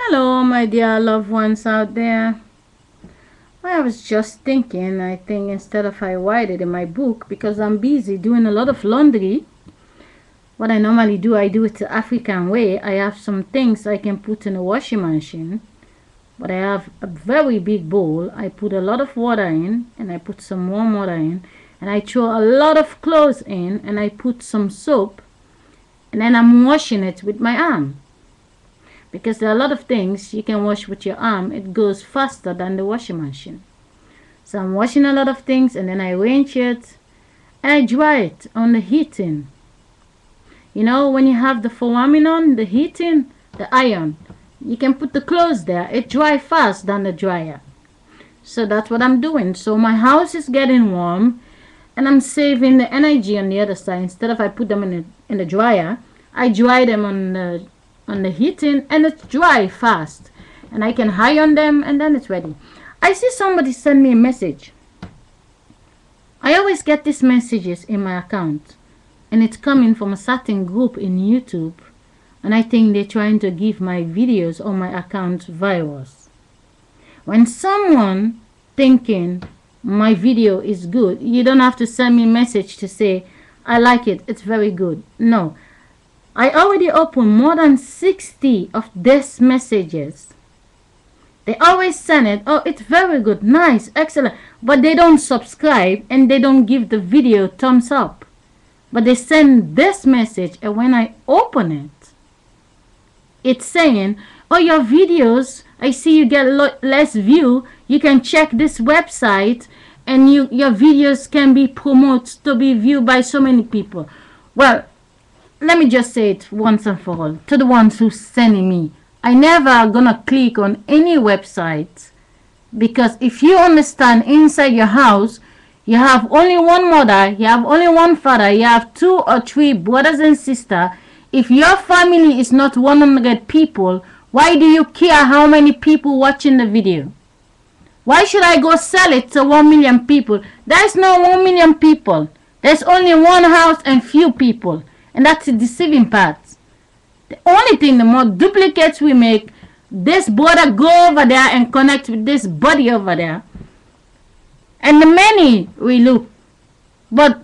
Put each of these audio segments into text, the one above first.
Hello, my dear loved ones out there. I was just thinking, I think instead of I write it in my book because I'm busy doing a lot of laundry. What I normally do, I do it the African way. I have some things I can put in a washing machine, but I have a very big bowl. I put a lot of water in and I put some warm water in and I throw a lot of clothes in and I put some soap and then I'm washing it with my arm. Because there are a lot of things you can wash with your arm. It goes faster than the washing machine. So I'm washing a lot of things and then I rinse it and I dry it on the heating. You know, when you have the foaming on, the heating, the iron, you can put the clothes there. It dries fast than the dryer. So that's what I'm doing. So my house is getting warm and I'm saving the energy on the other side. Instead of I put them in the dryer, I dry them on the heating and it's dry fast and I can iron them and then it's ready. I see somebody send me a message. I always get these messages in my account and it's coming from a certain group in YouTube and I think they're trying to give my videos on my account virus. When someone thinking my video is good, you don't have to send me a message to say I like it, it's very good. No. I already opened more than 60 of these messages. They always send it, oh, it's very good, nice, excellent. But they don't subscribe and they don't give the video thumbs up. But they send this message and when I open it, it's saying, oh, your videos, I see you get less view. You can check this website and your videos can be promoted to be viewed by so many people. Well, let me just say it once and for all to the ones who sending me. I never gonna click on any website because if you understand inside your house, you have only one mother, you have only one father, you have 2 or 3 brothers and sisters. If your family is not 100 people, why do you care how many people watching the video? Why should I go sell it to 1 million people? There's no 1 million people. There's only one house and few people. And that's the deceiving part. The only thing, the more duplicates we make, this brother go over there and connect with this buddy over there. And the many we look. But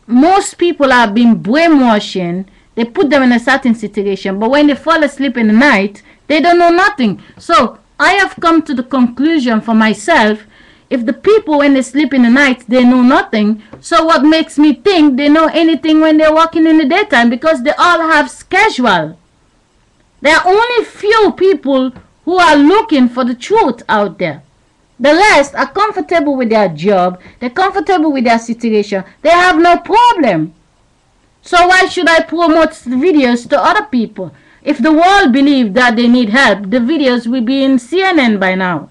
most people are being brainwashing. They put them in a certain situation. But when they fall asleep in the night, they don't know nothing. So I have come to the conclusion for myself, if the people when they sleep in the night, they know nothing. So what makes me think they know anything when they're walking in the daytime? Because they all have schedule. There are only few people who are looking for the truth out there. The rest are comfortable with their job. They're comfortable with their situation. They have no problem. So why should I promote the videos to other people? If the world believes that they need help, the videos will be in CNN by now.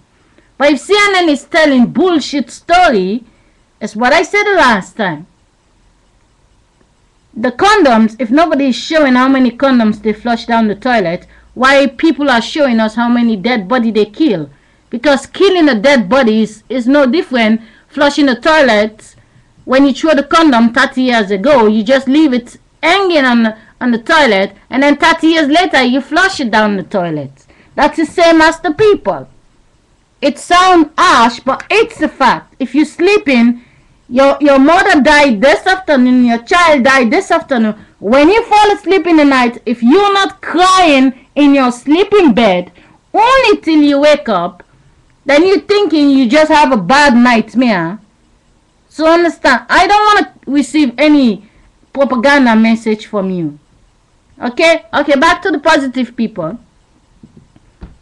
But if CNN is telling bullshit story, it's what I said the last time. The condoms, if nobody is showing how many condoms they flush down the toilet, why people are showing us how many dead body they kill? Because killing a dead body is no different flushing the toilet. When you throw the condom 30 years ago, you just leave it hanging on the toilet, and then 30 years later you flush it down the toilet. That's the same as the people. It sounds harsh, but it's a fact. If you're sleeping, your mother died this afternoon, your child died this afternoon. When you fall asleep in the night, if you're not crying in your sleeping bed, only till you wake up, then you're thinking you just have a bad nightmare. So understand, I don't want to receive any propaganda message from you. Okay, back to the positive people.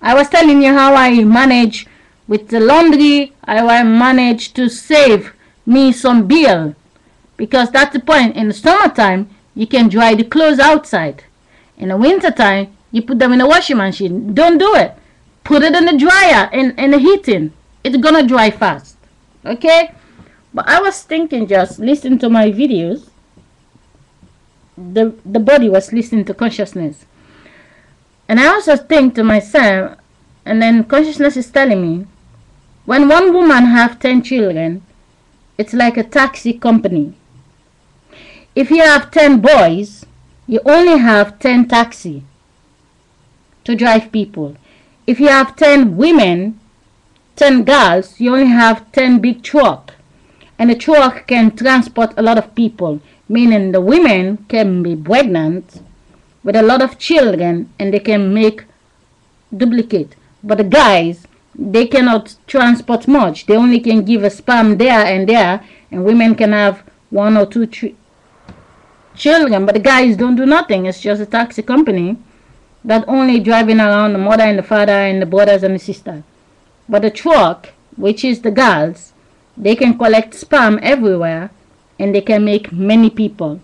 I was telling you how I manage with the laundry. I managed to save me some bill, because that's the point. In the summertime, you can dry the clothes outside. In the wintertime, you put them in the washing machine. Don't do it. Put it in the dryer, in the heating. It's gonna dry fast. Okay? But I was thinking, just listen to my videos. The body was listening to consciousness. And I also think to myself, and then consciousness is telling me, when one woman have 10 children, it's like a taxi company. If you have 10 boys, you only have 10 taxi to drive people. If you have 10 women, 10 girls, you only have 10 big truck. And the truck can transport a lot of people, meaning the women can be pregnant with a lot of children and they can make duplicate. But the guys, they cannot transport much. They only can give a sperm there, and women can have 1 or 2 children. But the guys don't do nothing. It's just a taxi company that only driving around the mother and the father and the brothers and the sister. But the truck, which is the girls, they can collect sperm everywhere and they can make many people.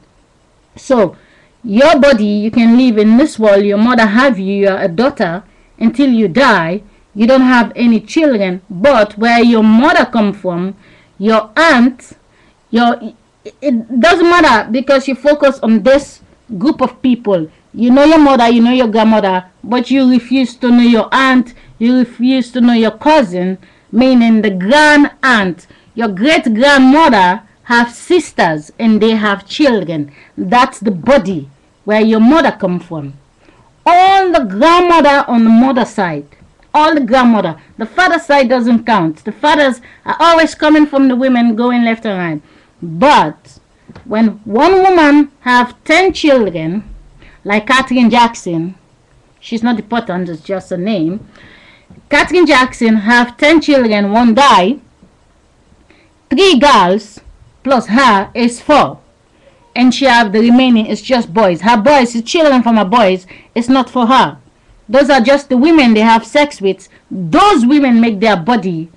So your body, you can live in this world. Your mother have you, you're a daughter until you die. You don't have any children, but where your mother come from, your aunt, it doesn't matter, because you focus on this group of people. You know your mother, you know your grandmother, but you refuse to know your aunt, you refuse to know your cousin, meaning the grand aunt. Your great grandmother have sisters and they have children. That's the body where your mother come from. All the grandmother on the mother side, all the grandmother, the father side doesn't count. The fathers are always coming from the women, going left and right. But when one woman have 10 children, like Katherine Jackson, she's not important, it's just a name. Katherine Jackson have 10 children, one die, 3 girls plus her is 4, and she have the remaining is just boys. Her boys, the children from her boys, it's not for her. Those are just the women they have sex with. Those women make their body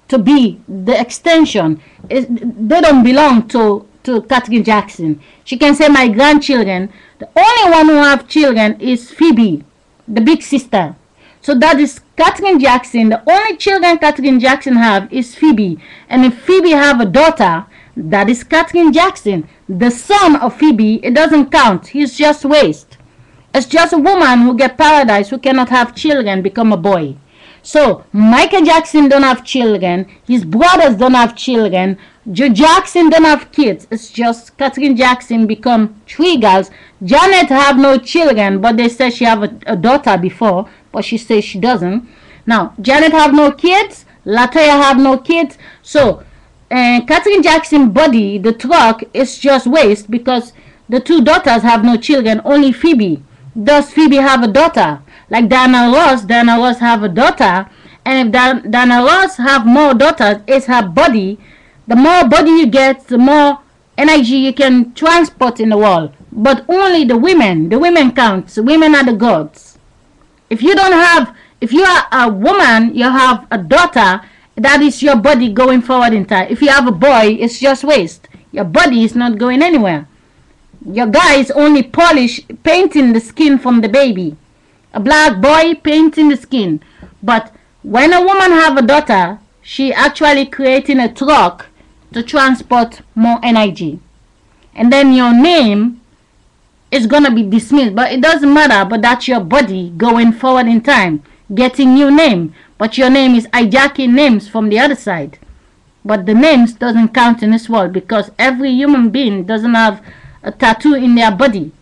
to be the extension. They don't belong to Katherine Jackson. She can say my grandchildren. The only one who have children is Phoebe, the big sister. So that is Katherine Jackson. The only children Katherine Jackson have is Phoebe. And if Phoebe have a daughter, that is Katherine Jackson. The son of Phoebe, it doesn't count. He's just waste. It's just a woman who get paradise, who cannot have children, become a boy. So Michael Jackson don't have children. His brothers don't have children. Joe Jackson don't have kids. It's just Katherine Jackson become 3 girls. Janet have no children, but they said she have a daughter before, but she says she doesn't. Now Janet have no kids. Latoya have no kids. So Katherine Jackson body, the truck, is just waste, because the 2 daughters have no children. Only Phoebe. Does Phoebe have a daughter? Like Diana Ross have a daughter. And if Diana Ross have more daughters, it's her body. The more body you get, the more energy you can transport in the world. But only the women count. The women are the gods. If you are a woman, you have a daughter, that is your body going forward in time. If you have a boy, it's just waste. Your body is not going anywhere. Your guy is only painting the skin from the baby. A black boy painting the skin. But when a woman have a daughter, she actually creating a truck to transport more energy. And then your name is gonna be dismissed, but it doesn't matter. But that's your body going forward in time, getting new name. But your name is hijacking names from the other side. But the names doesn't count in this world, because every human being doesn't have a tattoo in their body.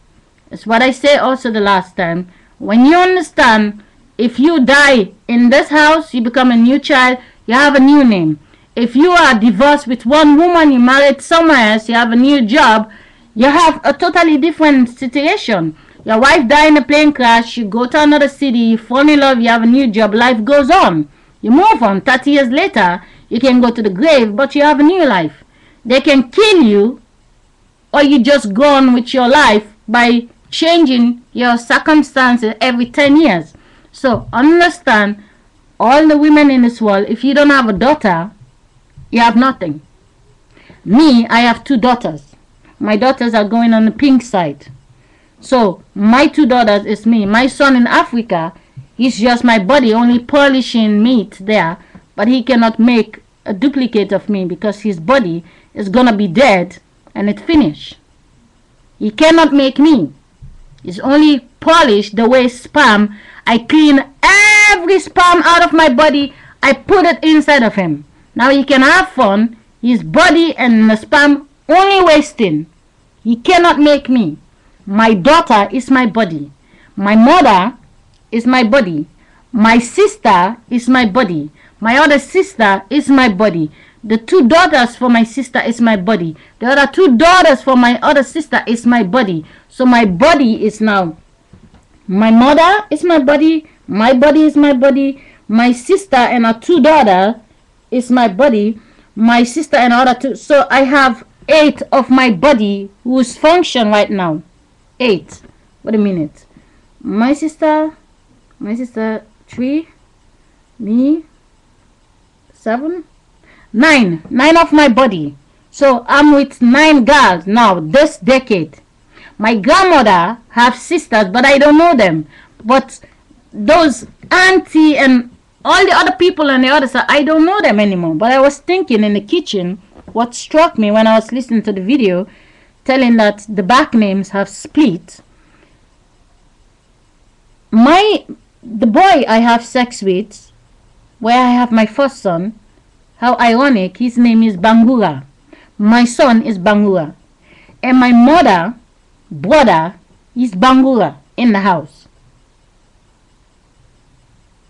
That's what I say also the last time. When you understand, if you die in this house, you become a new child, you have a new name. If you are divorced with one woman, you married somewhere else, you have a new job, you have a totally different situation. Your wife died in a plane crash, you go to another city, you fall in love, you have a new job, life goes on. You move on. 30 years later, you can go to the grave, but you have a new life. They can kill you, or you just go on with your life by changing your circumstances every 10 years. So understand, all the women in this world, if you don't have a daughter, you have nothing. Me, I have 2 daughters. My daughters are going on the pink side. So my 2 daughters is me. My son in Africa, he's just my body, only polishing meat there, but he cannot make a duplicate of me, because his body is gonna be dead and it's finished. He cannot make me. It's only polished the way sperm. I clean every sperm out of my body, I put it inside of him. Now he can have fun. His body and the sperm only wasting. He cannot make me. My daughter is my body. My mother is my body. My sister is my body. My other sister is my body. The 2 daughters for my sister is my body. The other 2 daughters for my other sister is my body. So my body is now, my mother is my body is my body, my sister and her 2 daughters is my body, my sister and other 2. So I have 8 of my body whose function right now. 8. Wait a minute. My sister 3, me 7, 9 of my body. So I'm with 9 girls now this decade. My grandmother have sisters, but I don't know them. But those auntie and all the other people on the other side, I don't know them anymore. But I was thinking in the kitchen, what struck me when I was listening to the video, telling that the back names have split. The boy I have sex with, where I have my first son, how ironic, his name is Bangura. My son is Bangura. And my brother is Bangura in the house.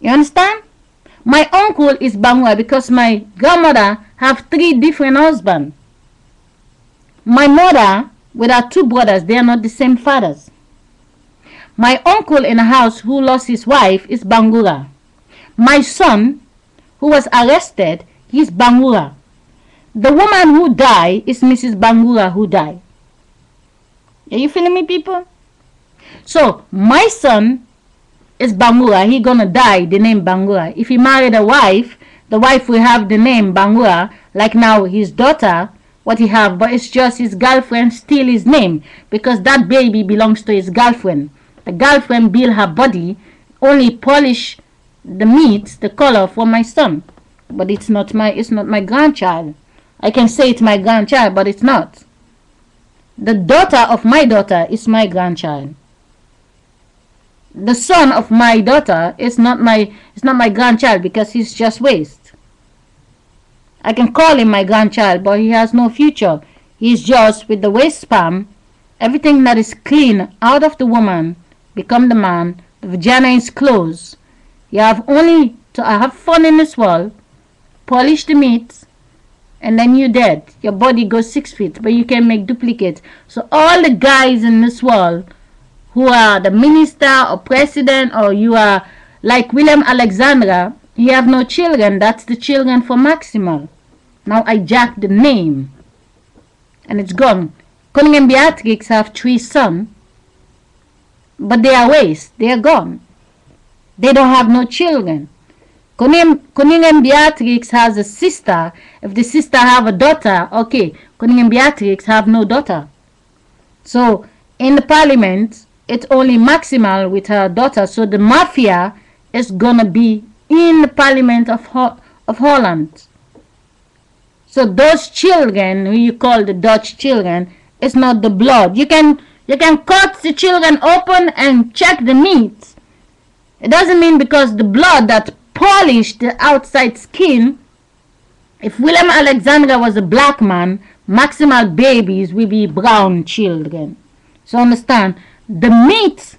You understand? My uncle is Bangura because my grandmother have 3 different husbands. My mother with her 2 brothers, they are not the same fathers. My uncle in the house who lost his wife is Bangura. My son who was arrested, he's Bangura. The woman who died is Mrs. Bangura who died. Are you feeling me, people? So my son is Bangura. He gonna die the name Bangura. If he married a wife, the wife will have the name Bangura. Like now his daughter, what he have, but it's just his girlfriend steal his name because that baby belongs to his girlfriend. The girlfriend build her body, only polish the meat, the color for my son. But it's not my grandchild. I can say it's my grandchild, but it's not. The daughter of my daughter is my grandchild. The son of my daughter is not my grandchild because he's just waste. I can call him my grandchild, but he has no future. He's just with the waste sperm. Everything that is clean out of the woman become the man. The vagina is closed. You have only to have fun in this world, polish the meat, and then you're dead. Your body goes 6 feet, but you can make duplicates. So all the guys in this world who are the minister or president, or you are like William Alexandra, you have no children. That's the children for Maximal. Now I jack the name and it's gone. Conning and Beatrix have 3 sons, but they are waste. They are gone. They don't have no children. Conning and Beatrix has a sister. If the sister have a daughter, okay, Conning and Beatrix have no daughter. So in the parliament, it's only Maximal with her daughter. So the mafia is gonna be in the parliament of Holland. So those children, who you call the Dutch children, it's not the blood. You can cut the children open and check the meat. It doesn't mean because the blood that polished the outside skin. If William Alexander was a black man, Maximal babies will be brown children. So understand, the meat,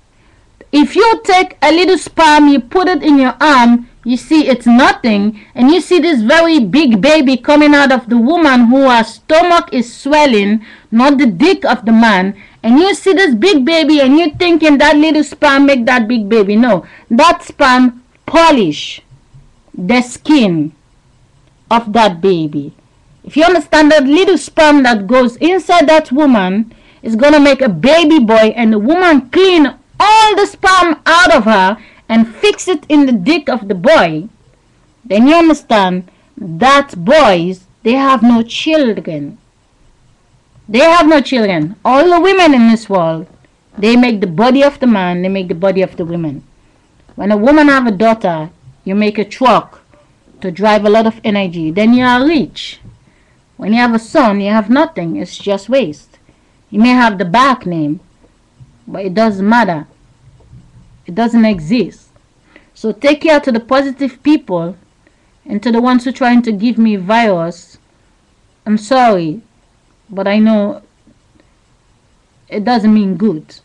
if you take a little sperm, you put it in your arm, you see it's nothing, and you see this very big baby coming out of the woman who her stomach is swelling, not the dick of the man, and you see this big baby and you're thinking that little sperm make that big baby. No, that sperm polish the skin of that baby. If you understand, that little sperm that goes inside that woman is gonna make a baby boy, and the woman clean all the sperm out of her and fix it in the dick of the boy, then you understand that boys, they have no children. They have no children. All the women in this world, they make the body of the man, they make the body of the women. When a woman have a daughter, you make a truck to drive a lot of energy, then you are rich. When you have a son, you have nothing. It's just waste. You may have the back name, but it doesn't matter. It doesn't exist. So take care to the positive people, and to the ones who are trying to give me virus. I'm sorry, but I know it doesn't mean good.